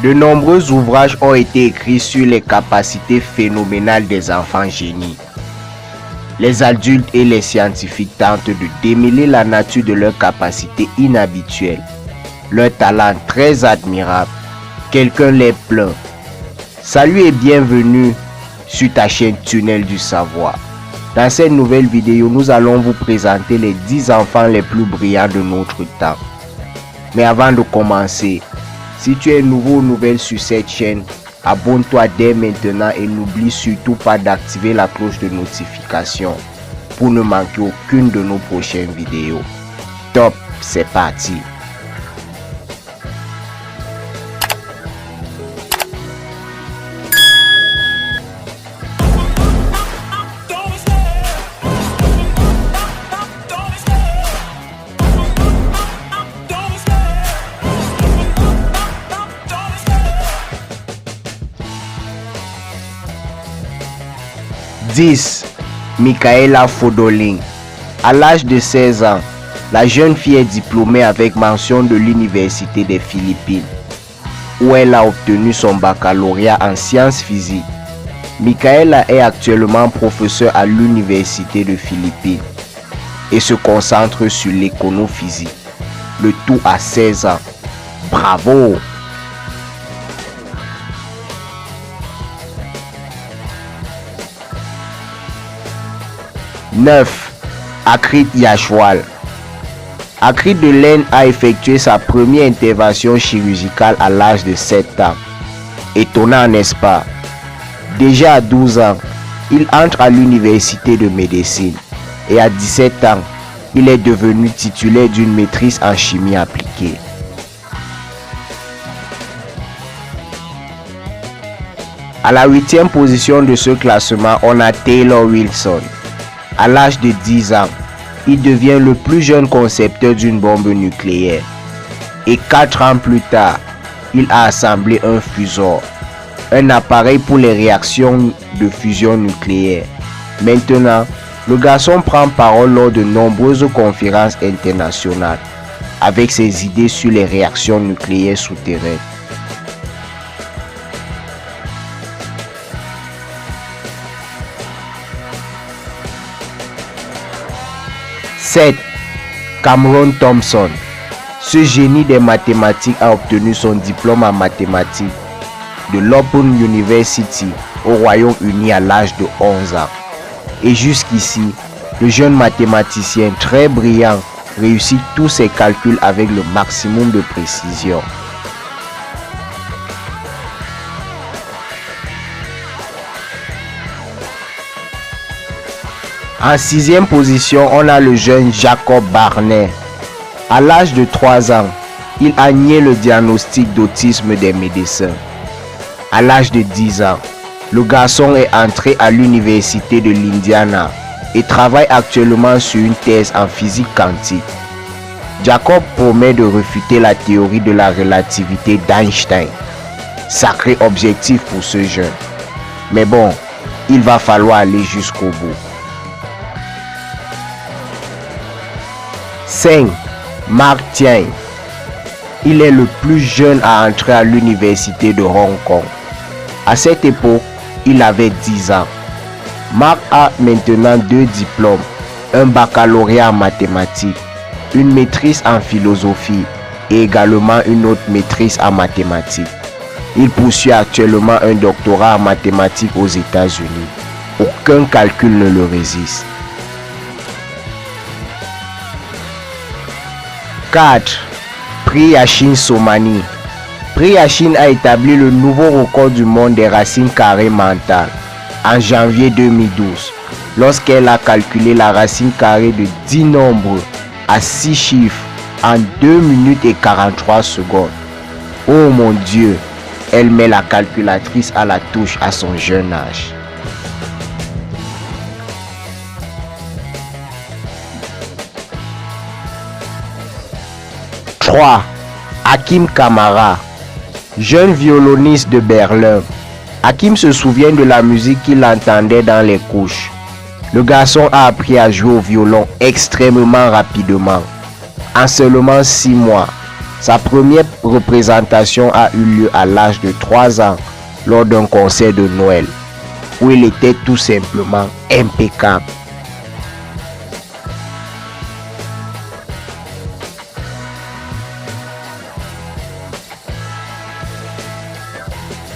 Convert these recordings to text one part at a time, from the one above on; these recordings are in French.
De nombreux ouvrages ont été écrits sur les capacités phénoménales des enfants génies. Les adultes et les scientifiques tentent de démêler la nature de leurs capacités inhabituelles, leurs talents très admirables. Quelqu'un les plaint. Salut et bienvenue sur ta chaîne Tunnel du Savoir. Dans cette nouvelle vidéo, nous allons vous présenter les 10 enfants les plus brillants de notre temps. Mais avant de commencer, si tu es nouveau ou nouvelle sur cette chaîne, abonne-toi dès maintenant et n'oublie surtout pas d'activer la cloche de notification pour ne manquer aucune de nos prochaines vidéos. Top, c'est parti! « 10. Michaela Fodolin. À l'âge de 16 ans, la jeune fille est diplômée avec mention de l'Université des Philippines, où elle a obtenu son baccalauréat en sciences physiques. Michaela est actuellement professeure à l'Université des Philippines et se concentre sur l'écono-physique, le tout à 16 ans. Bravo! 9. Akrit Yashwal. Akrit de l'Inde a effectué sa première intervention chirurgicale à l'âge de 7 ans. Étonnant, n'est-ce pas? Déjà à 12 ans, il entre à l'université de médecine et à 17 ans, il est devenu titulaire d'une maîtrise en chimie appliquée. À la 8e position de ce classement, on a Taylor Wilson. À l'âge de 10 ans, il devient le plus jeune concepteur d'une bombe nucléaire. Et 4 ans plus tard, il a assemblé un fusor, un appareil pour les réactions de fusion nucléaire. Maintenant, le garçon prend parole lors de nombreuses conférences internationales avec ses idées sur les réactions nucléaires souterraines. « 7. Cameron Thompson. Ce génie des mathématiques a obtenu son diplôme en mathématiques de l'Open University au Royaume-Uni à l'âge de 11 ans. Et jusqu'ici, le jeune mathématicien très brillant réussit tous ses calculs avec le maximum de précision. En 6e position, on a le jeune Jacob Barner. À l'âge de 3 ans, il a nié le diagnostic d'autisme des médecins. À l'âge de 10 ans, le garçon est entré à l'université de l'Indiana et travaille actuellement sur une thèse en physique quantique. Jacob promet de réfuter la théorie de la relativité d'Einstein. Sacré objectif pour ce jeune. Mais bon, il va falloir aller jusqu'au bout. 5. Mark Twain. Il est le plus jeune à entrer à l'université de Hong Kong. À cette époque, il avait 10 ans. Mark a maintenant 2 diplômes, un baccalauréat en mathématiques, une maîtrise en philosophie et également une autre maîtrise en mathématiques. Il poursuit actuellement un doctorat en mathématiques aux États-Unis. Aucun calcul ne le résiste. 4. Priyashin Somani. Priyashin a établi le nouveau record du monde des racines carrées mentales en janvier 2012 lorsqu'elle a calculé la racine carrée de 10 nombres à 6 chiffres en 2 minutes et 43 secondes. Oh mon Dieu, elle met la calculatrice à la touche à son jeune âge. 3. Hakim Kamara. Jeune violoniste de Berlin. Hakim se souvient de la musique qu'il entendait dans les couches. Le garçon a appris à jouer au violon extrêmement rapidement. En seulement 6 mois, Sa première représentation a eu lieu à l'âge de 3 ans lors d'un concert de Noël où il était tout simplement impeccable.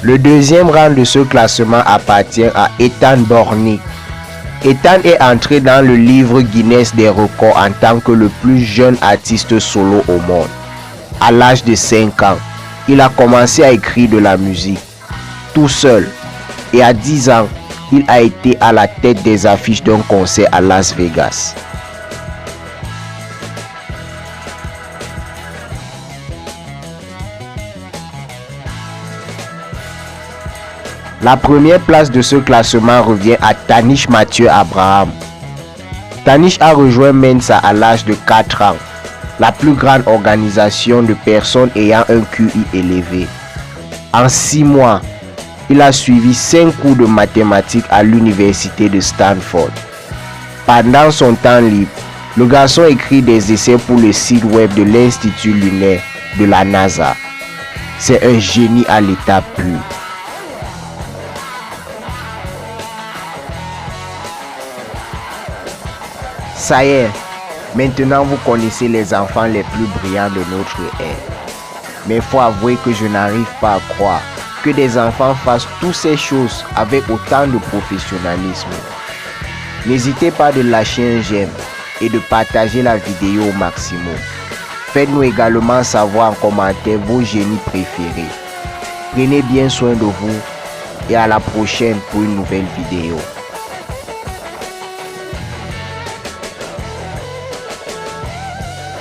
Le deuxième rang de ce classement appartient à Ethan Borgnick. Ethan est entré dans le livre Guinness des records en tant que le plus jeune artiste solo au monde. À l'âge de 5 ans, il a commencé à écrire de la musique tout seul et à 10 ans, il a été à la tête des affiches d'un concert à Las Vegas. La première place de ce classement revient à Tanish Mathieu Abraham. Tanish a rejoint Mensa à l'âge de 4 ans, la plus grande organisation de personnes ayant un QI élevé. En 6 mois, il a suivi 5 cours de mathématiques à l'université de Stanford. Pendant son temps libre, le garçon écrit des essais pour le site web de l'Institut lunaire de la NASA. C'est un génie à l'état pur. Ça y est, maintenant vous connaissez les enfants les plus brillants de notre ère. Mais il faut avouer que je n'arrive pas à croire que des enfants fassent toutes ces choses avec autant de professionnalisme. N'hésitez pas de lâcher un j'aime et de partager la vidéo au maximum. Faites-nous également savoir en commentaire vos génies préférés. Prenez bien soin de vous et à la prochaine pour une nouvelle vidéo.